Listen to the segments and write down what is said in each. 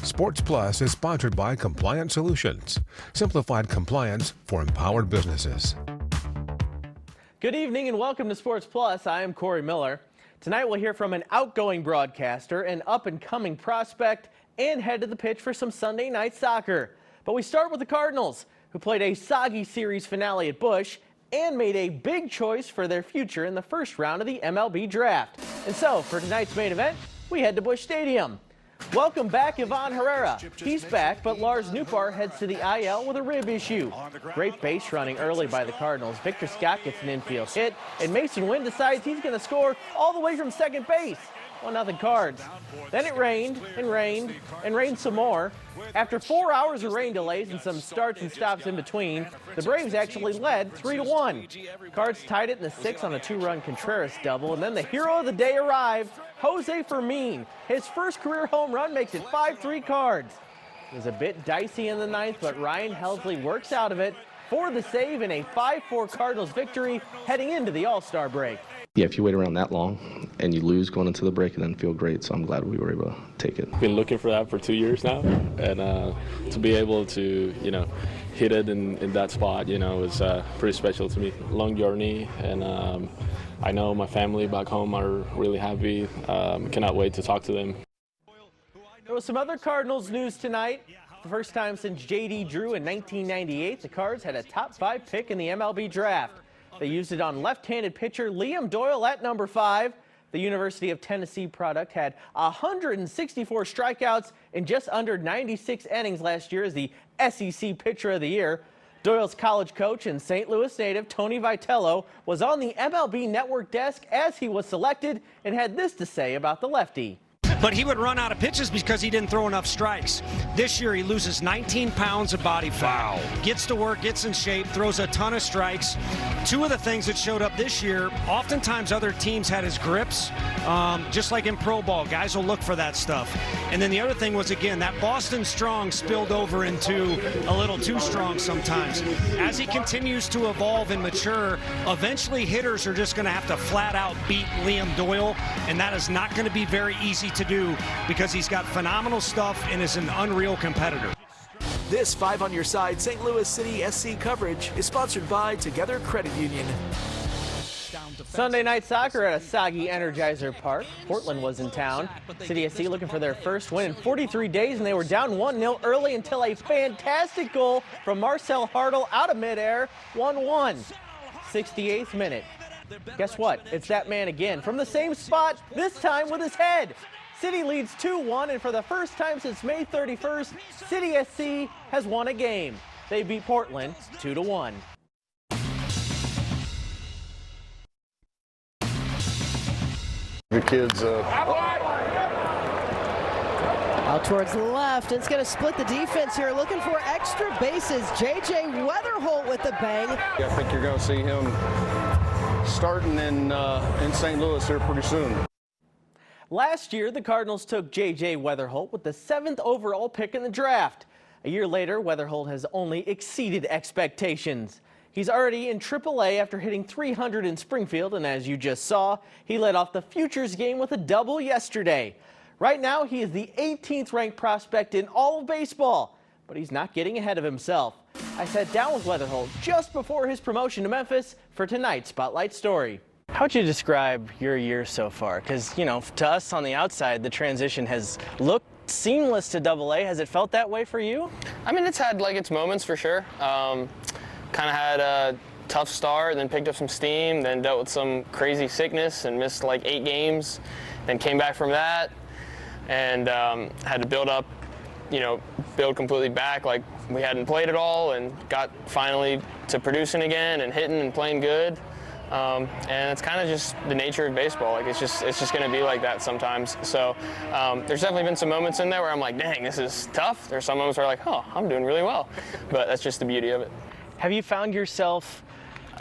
Sports Plus is sponsored by Compliant Solutions, simplified compliance for empowered businesses. Good evening and welcome to Sports Plus. I am Corey Miller. Tonight we'll hear from an outgoing broadcaster, an up-and-coming prospect, and head to the pitch for some Sunday night soccer. But we start with the Cardinals, who played a soggy series finale at Busch and made a big choice for their future in the first round of the MLB draft. And so, for tonight's main event, we head to Busch Stadium. Welcome back, Ivan Herrera. He's back, but Lars Nootbaar heads to the IL with a rib issue. Great base running early by the Cardinals. Victor Scott gets an infield hit, and Mason Wynn decides he's going to score all the way from second base. 1-0 Cards. Then it rained and rained and rained some more. After 4 hours of rain delays and some starts and stops in between, the Braves actually led 3-1. Cards tied it in the 6th on a 2-run Contreras double, and then the hero of the day arrived, Jose Fermin. His first career home run makes it 5-3 Cards. It was a bit dicey in the 9th, but Ryan Helsley works out of it for the save in a 5-4 Cardinals victory heading into the All-Star break. Yeah, if you wait around that long and you lose going into the break, it doesn't feel great, so I'm glad we were able to take it. Been looking for that for 2 years now, and to be able to, hit it in that spot, is pretty special to me. Long journey, and I know my family back home are really happy. Cannot wait to talk to them. There was some other Cardinals news tonight. The first time since J.D. Drew in 1998, the Cards had a top 5 pick in the MLB draft. They used it on left-handed pitcher Liam Doyle at number 5. The University of Tennessee product had 164 strikeouts in just under 96 innings last year as the SEC Pitcher of the Year. Doyle's college coach and St. Louis native Tony Vitello was on the MLB Network desk as he was selected and had this to say about the lefty. But he would run out of pitches because he didn't throw enough strikes. This year he loses 19 pounds of body fat. Wow. Gets to work, gets in shape, throws a ton of strikes. Two of the things that showed up this year, oftentimes other teams had his grips, just like in pro ball. Guys will look for that stuff. And then the other thing was, again, that Boston strong spilled over into a little too strong sometimes. As he continues to evolve and mature, eventually hitters are just going to have to flat out beat Liam Doyle, and that is not going to be very easy to do because he's got phenomenal stuff and is an unreal competitor. This 5 on Your Side St. Louis City SC coverage is sponsored by Together Credit Union. Sunday night soccer at a soggy Energizer Park. Portland was in town. City SC looking for their first win in 43 days, and they were down 1-0 early until a fantastic goal from Marcel Hartl out of midair. 1-1. 68th minute. Guess what? It's that man again from the same spot, this time with his head. City leads 2-1, and for the first time since May 31st, City SC has won a game. They beat Portland 2-1. The kids out towards the left. It's going to split the defense here, looking for extra bases. J.J. Weatherholt with the bang. I think you're going to see him starting in St. Louis here pretty soon. Last year, the Cardinals took J.J. Weatherholt with the 7th overall pick in the draft. A year later, Weatherholt has only exceeded expectations. He's already in AAA after hitting 300 in Springfield, and as you just saw, he led off the Futures game with a double yesterday. Right now, he is the 18th ranked prospect in all of baseball, but he's not getting ahead of himself. I sat down with Weatherholt just before his promotion to Memphis for tonight's Spotlight Story. How would you describe your year so far? Because, to us on the outside, the transition has looked seamless to AA. Has it felt that way for you? I mean, it's had its moments for sure. Kind of had a tough start, then picked up some steam, then dealt with some crazy sickness and missed 8 games, then came back from that and had to build completely back like we hadn't played at all, and got finally to producing again and hitting and playing good. And it's kind of just the nature of baseball. It's just going to be like that sometimes. So there's definitely been some moments in there where I'm like, dang, this is tough. There's some moments where I'm like, oh, I'm doing really well. But that's just the beauty of it. Have you found yourself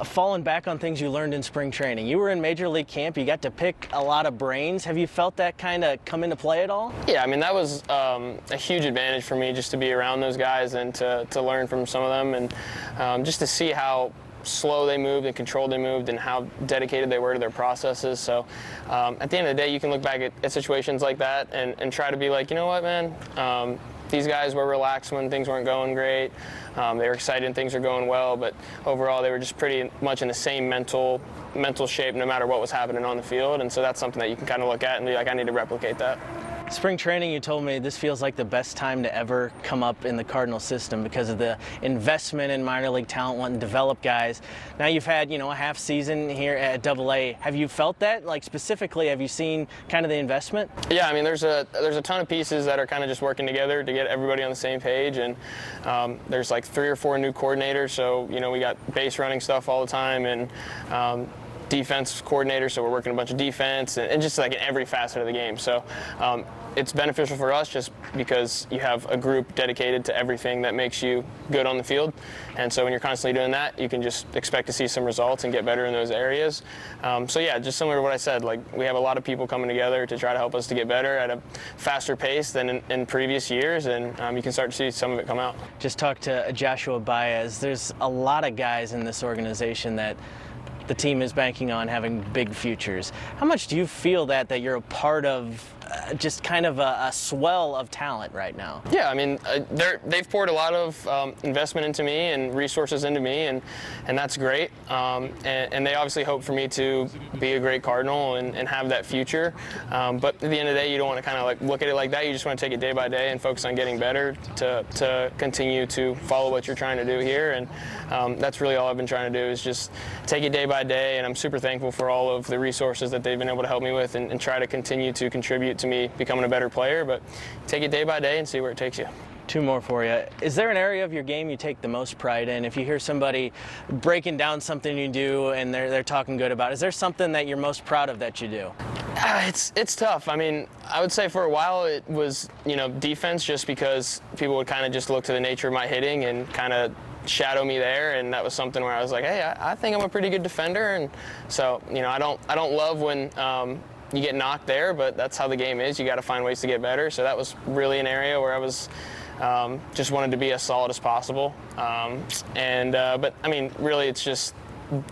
falling back on things you learned in spring training? You were in Major League camp. You got to pick a lot of brains. Have you felt that kind of come into play at all? Yeah, I mean, that was a huge advantage for me, just to be around those guys and to learn from some of them, and just to see how slow they moved and controlled they moved and how dedicated they were to their processes. So at the end of the day, you can look back at situations like that and try to be like, you know what, man, These guys were relaxed when things weren't going great. They were excited when things were going well, but overall they were just pretty much in the same mental shape no matter what was happening on the field. And so that's something that you can kind of look at and be like, I need to replicate that. Spring training, you told me this feels like the best time to ever come up in the Cardinal system because of the investment in minor league talent, wanting to develop guys. Now you've had, a half season here at AA. Have you felt that? Like specifically, have you seen kind of the investment? Yeah, I mean, there's a ton of pieces that are kind of just working together to get everybody on the same page, and there's like 3 or 4 new coordinators. So we got base running stuff all the time, and defense coordinator, so we're working a bunch of defense and just like in every facet of the game. So it's beneficial for us just because you have a group dedicated to everything that makes you good on the field. And so when you're constantly doing that, you can just expect to see some results and get better in those areas. So yeah, just similar to what I said, like we have a lot of people coming together to try to help us to get better at a faster pace than in previous years, and you can start to see some of it come out. Just talked to Joshua Baez. There's a lot of guys in this organization that the team is banking on having big futures. How much do you feel that you're a part of just kind of a swell of talent right now? Yeah, I mean, they've poured a lot of investment into me and resources into me, and that's great. And they obviously hope for me to be a great Cardinal and have that future. But at the end of the day, you don't want to kind of like look at it like that. You just want to take it day by day and focus on getting better to continue to follow what you're trying to do here. And that's really all I've been trying to do is just take it day by day. And I'm super thankful for all of the resources that they've been able to help me with and try to continue to contribute to me becoming a better player, but take it day by day and see where it takes you. 2 more for you. Is there an area of your game you take the most pride in? If you hear somebody breaking down something you do and they're talking good about it, is there something that you're most proud of that you do? It's tough. I mean, I would say for a while it was, defense, just because people would kind of just look to the nature of my hitting and kind of shadow me there, and that was something where I was like, hey, I think I'm a pretty good defender, and so I don't love when you get knocked there, but that's how the game is. You got to find ways to get better. So that was really an area where I was just wanted to be as solid as possible. But I mean, really, it's just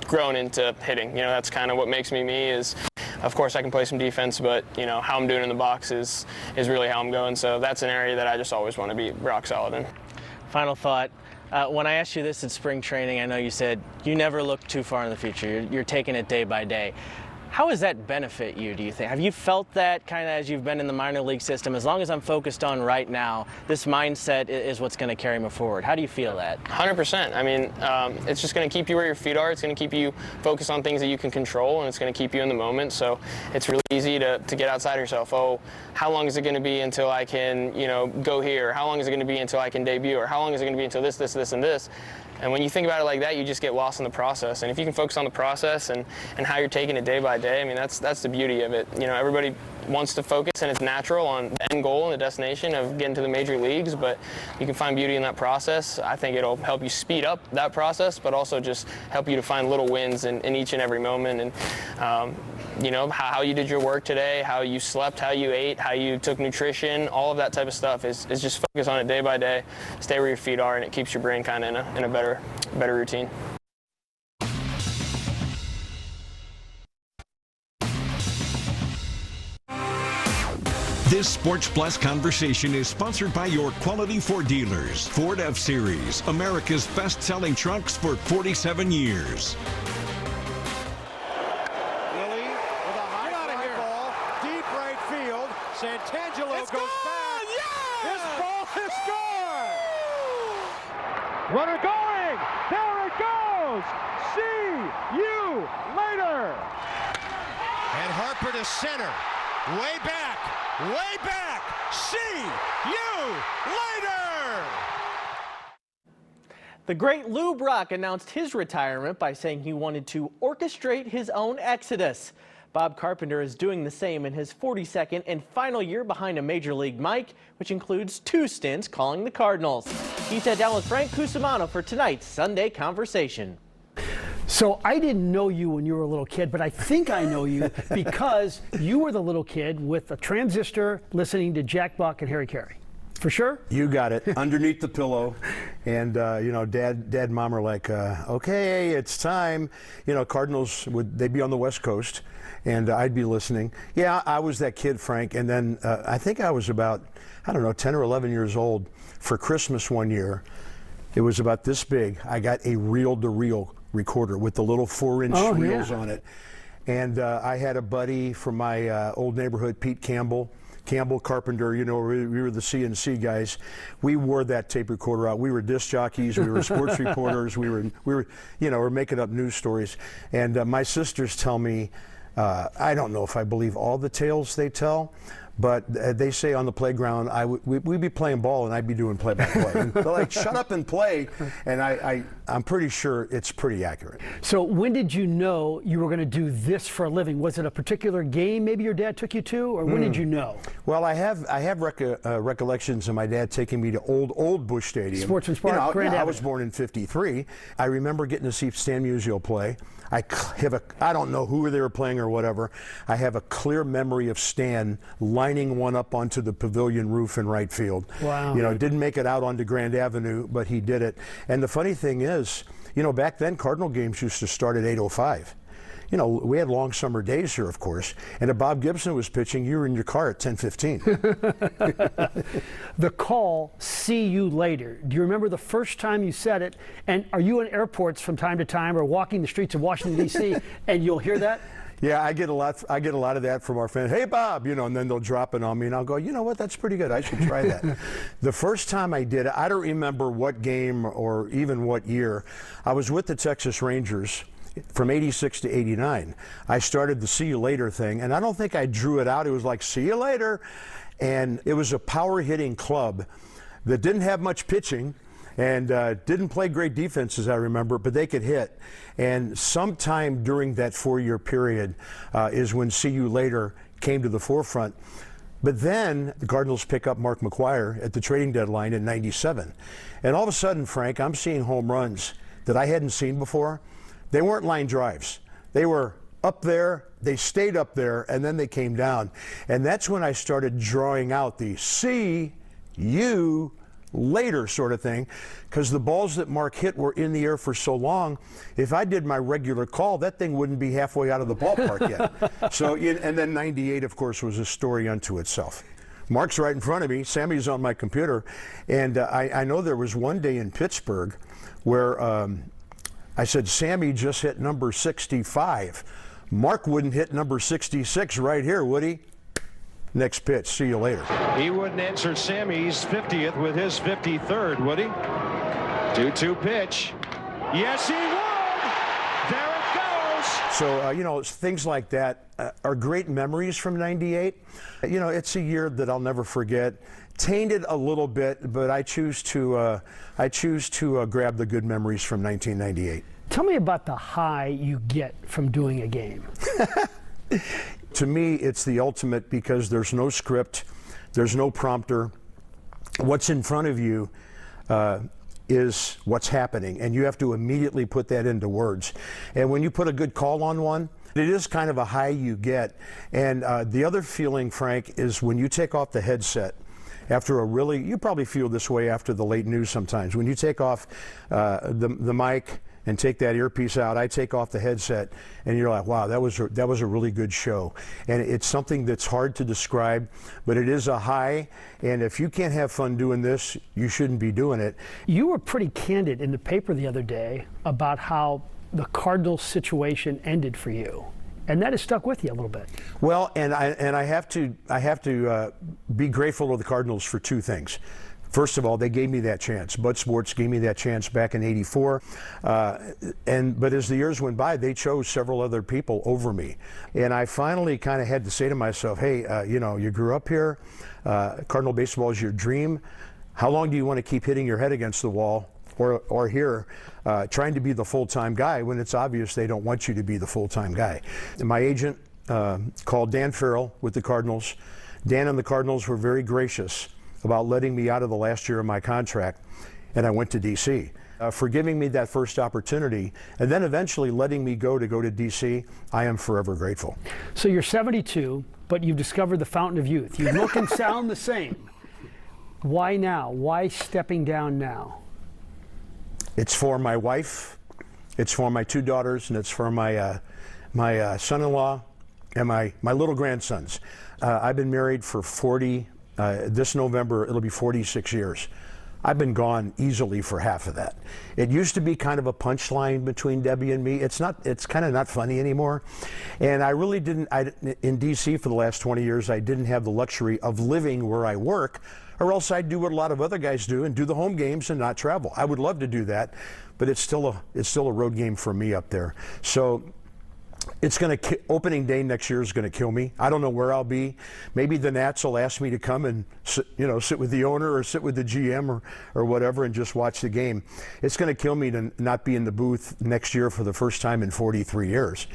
grown into hitting. That's kind of what makes me me. Is of course I can play some defense, but how I'm doing in the box is really how I'm going. So that's an area that I just always want to be rock solid in. Final thought. When I asked you this at spring training, I know you said you never look too far in the future. You're taking it day by day. How does that benefit you, do you think? Have you felt that kind of as you've been in the minor league system? As long as I'm focused on right now, this mindset is what's going to carry me forward. How do you feel that? 100%. I mean, it's just going to keep you where your feet are. It's going to keep you focused on things that you can control, and it's going to keep you in the moment. So it's really easy to get outside yourself. Oh, how long is it going to be until I can, go here? How long is it going to be until I can debut? Or how long is it going to be until this, and this? And when you think about it like that, you just get lost in the process. And if you can focus on the process and how you're taking it day by day, I mean, that's the beauty of it. Everybody wants to focus, and it's natural, on the end goal and the destination of getting to the major leagues, but you can find beauty in that process. I think it'll help you speed up that process, but also just help you to find little wins in each and every moment. And how you did your work today, how you slept, how you ate, how you took nutrition, all of that type of stuff is just focus on it day by day, stay where your feet are, and it keeps your brain kind of in a better routine. This Sports Plus conversation is sponsored by your Quality Ford dealers. Ford F-Series, America's best-selling trucks for 47 years. Willie with a high fly ball, deep right field. Santangelo goes back. Yeah! This ball is gone. Runner going. There it goes. See you later. And Harper to center. Way back. See you later. The great Lou Brock announced his retirement by saying he wanted to orchestrate his own exodus. Bob Carpenter is doing the same in his 42nd and final year behind a major league mic, which includes 2 stints calling the Cardinals. He sat down with Frank Cusimano for tonight's Sunday Conversation. So I didn't know you when you were a little kid, but I think I know you because you were the little kid with a transistor listening to Jack Buck and Harry Carey. For sure. You got it. Underneath the pillow. And, Dad and Mom are like, okay, it's time. Cardinals, they'd be on the West Coast, and I'd be listening. Yeah, I was that kid, Frank. And then I think I was about, 10 or 11 years old. For Christmas one year, it was about this big. I got a reel-to-reel recorder with the little 4-inch reels on it. And I had a buddy from my old neighborhood, Pete Campbell Carpenter, we were the CNC guys. We wore that tape recorder out. We were disc jockeys, we were sports reporters, we were making up news stories. And my sisters tell me, I don't know if I believe all the tales they tell, but they say on the playground, we'd be playing ball and I'd be doing play-by-play. And they're like, shut up and play. And I'm pretty sure it's pretty accurate. So when did you know you were going to do this for a living? Was it a particular game maybe your dad took you to, or when did you know? Well, I have recollections of my dad taking me to old Busch Stadium. Sportsman's Park, Grand Avenue. I was born in '53. I remember getting to see Stan Musial play. I don't know who they were playing or whatever. I have a clear memory of Stan lining one up onto the pavilion roof in right field. Wow. Didn't make it out onto Grand Avenue, but he did it. And the funny thing is, back then Cardinal games used to start at 8:05. We had long summer days here, of course, and if Bob Gibson was pitching, you were in your car at 10:15. The call, see you later. Do you remember the first time you said it? And are you in airports from time to time or walking the streets of Washington, D.C., and you'll hear that? Yeah, I get a lot of that from our fans. Hey, Bob, and then they'll drop it on me, and I'll go, you know what, that's pretty good. I should try that. The first time I did it, I don't remember what game or even what year. I was with the Texas Rangers from '86 to '89. I started the see you later thing, and I don't think I drew it out. It was like, see you later. And it was a power hitting club that didn't have much pitching and didn't play great defense, as I remember, but they could hit. And sometime during that 4-year period is when see you later came to the forefront. But then the Cardinals pick up Mark McGwire at the trading deadline in '97. And all of a sudden, Frank, I'm seeing home runs that I hadn't seen before. They weren't line drives. They were up there, they stayed up there, and then they came down. And that's when I started drawing out the see you later sort of thing, because the balls that Mark hit were in the air for so long. If I did my regular call, that thing wouldn't be halfway out of the ballpark yet. So, and then '98, of course, was a story unto itself. Mark's right in front of me. Sammy's on my computer. And I know there was one day in Pittsburgh where I said, Sammy just hit number 65. Mark wouldn't hit number 66 right here, would he? Next pitch. See you later. He wouldn't answer Sammy's 50th with his 53rd, would he? 2-2 pitch. Yes, he would. There it goes. So, things like that are great memories from '98. It's a year that I'll never forget. Tainted a little bit, but I choose to grab the good memories from 1998. Tell me about the high you get from doing a game. To me, it's the ultimate because there's no script, there's no prompter. What's in front of you is what's happening, and you have to immediately put that into words. And when you put a good call on one, it is kind of a high you get. And the other feeling, Frank, is when you take off the headset after you probably feel this way after the late news sometimes. When you take off the mic and take that earpiece out, I take off the headset, and you're like, wow, that was a really good show. And it's something that's hard to describe, but it is a high. And if you can't have fun doing this, you shouldn't be doing it. You were pretty candid in the paper the other day about how the Cardinals situation ended for you. And that has stuck with you a little bit. Well, and I have to be grateful to the Cardinals for two things. First of all, they gave me that chance. Bud Sports gave me that chance back in '84. But as the years went by, they chose several other people over me. And I finally kind of had to say to myself, hey, you grew up here. Cardinal baseball is your dream. How long do you want to keep hitting your head against the wall or here trying to be the full-time guy when it's obvious they don't want you to be the full-time guy? And my agent called Dan Farrell with the Cardinals. Dan and the Cardinals were very gracious about letting me out of the last year of my contract, and I went to D.C. For giving me that first opportunity, and then eventually letting me go to D.C., I am forever grateful. So you're 72, but you've discovered the fountain of youth. You look and sound the same. Why now? Why stepping down now? It's for my wife, it's for my 2 daughters, and it's for my son-in-law and my little grandsons. I've been married for this November, it'll be 46 years. I've been gone easily for half of that. It used to be kind of a punchline between Debbie and me. It's kind of not funny anymore. And I really didn't, in DC for the last 20 years, I didn't have the luxury of living where I work, or else I'd do what a lot of other guys do and do the home games and not travel. I would love to do that, but it's still a road game for me up there. So it's going to, opening day next year is going to kill me. I don't know where I'll be. Maybe the Nats will ask me to come and sit with the owner or sit with the GM or whatever and just watch the game. It's going to kill me to not be in the booth next year for the first time in 43 years.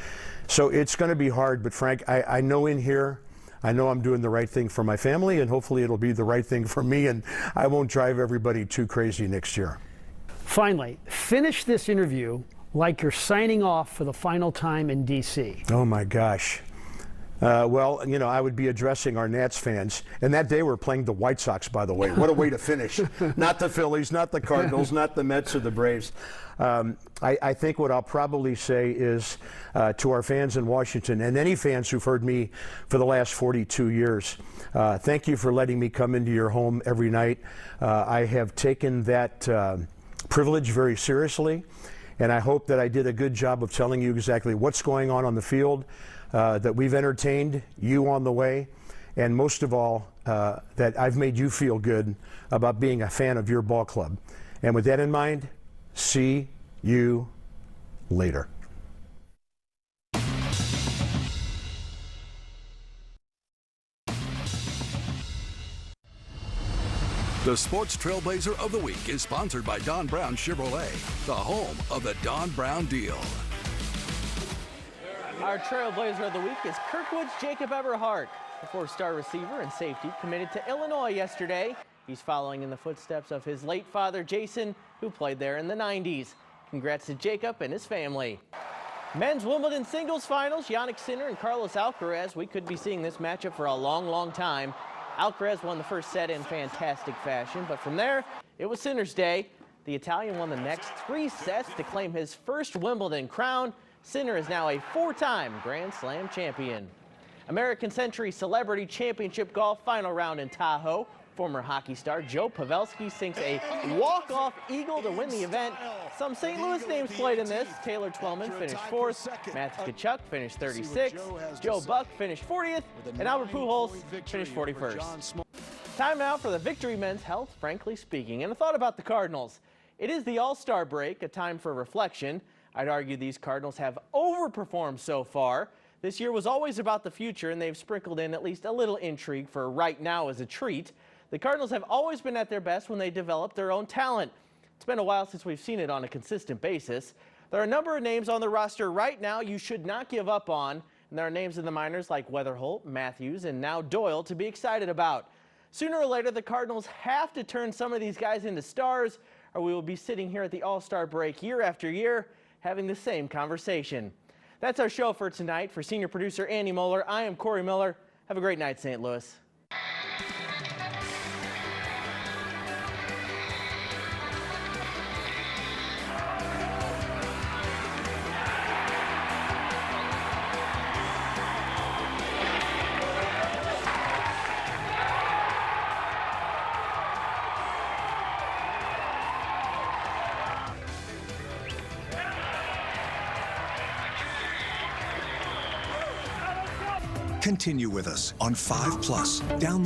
So it's going to be hard, but Frank, I know in here, I know I'm doing the right thing for my family, and hopefully it'll be the right thing for me, and I won't drive everybody too crazy next year. Finally, finish this interview like you're signing off for the final time in D.C. Oh, my gosh. Well, I would be addressing our Nats fans. And that day we're playing the White Sox, by the way. What a way to finish. Not the Phillies, not the Cardinals, not the Mets or the Braves. I think what I'll probably say is to our fans in Washington and any fans who've heard me for the last 42 years, thank you for letting me come into your home every night. I have taken that privilege very seriously. And I hope that I did a good job of telling you exactly what's going on the field, that we've entertained you on the way, and most of all, that I've made you feel good about being a fan of your ball club. And with that in mind, see you later. The Sports Trailblazer of the Week is sponsored by Don Brown Chevrolet, the home of the Don Brown deal. Our Trailblazer of the Week is Kirkwood's Jacob Everhart, a 4-star receiver and safety committed to Illinois yesterday. He's following in the footsteps of his late father, Jason, who played there in the 90s. Congrats to Jacob and his family. Men's Wimbledon singles finals, Jannik Sinner and Carlos Alcaraz. We could be seeing this matchup for a long, long time. Alcaraz won the first set in fantastic fashion, but from there, it was Sinner's day. The Italian won the next 3 sets to claim his first Wimbledon crown. Sinner is now a 4-time Grand Slam champion. American Century Celebrity Championship Golf final round in Tahoe. Former hockey star Joe Pavelski sinks a walk-off eagle to win the event. Some St. Louis names played in this. Taylor Twellman finished 4th, Matthew Tkachuk finished 36th, Joe Buck finished 40th, and Albert Pujols finished 41st. Time now for the Victory Men's Health, Frankly Speaking. And a thought about the Cardinals. It is the All-Star break, a time for reflection. I'd argue these Cardinals have overperformed so far. This year was always about the future, and they've sprinkled in at least a little intrigue for right now as a treat. The Cardinals have always been at their best when they develop their own talent. It's been a while since we've seen it on a consistent basis. There are a number of names on the roster right now you should not give up on, and there are names in the minors like Weatherholt, Matthews, and now Doyle to be excited about. Sooner or later, the Cardinals have to turn some of these guys into stars, or we will be sitting here at the All-Star break year after year having the same conversation. That's our show for tonight. For senior producer Andy Moeller, I am Corey Miller. Have a great night, St. Louis. Continue with us on 5+. Download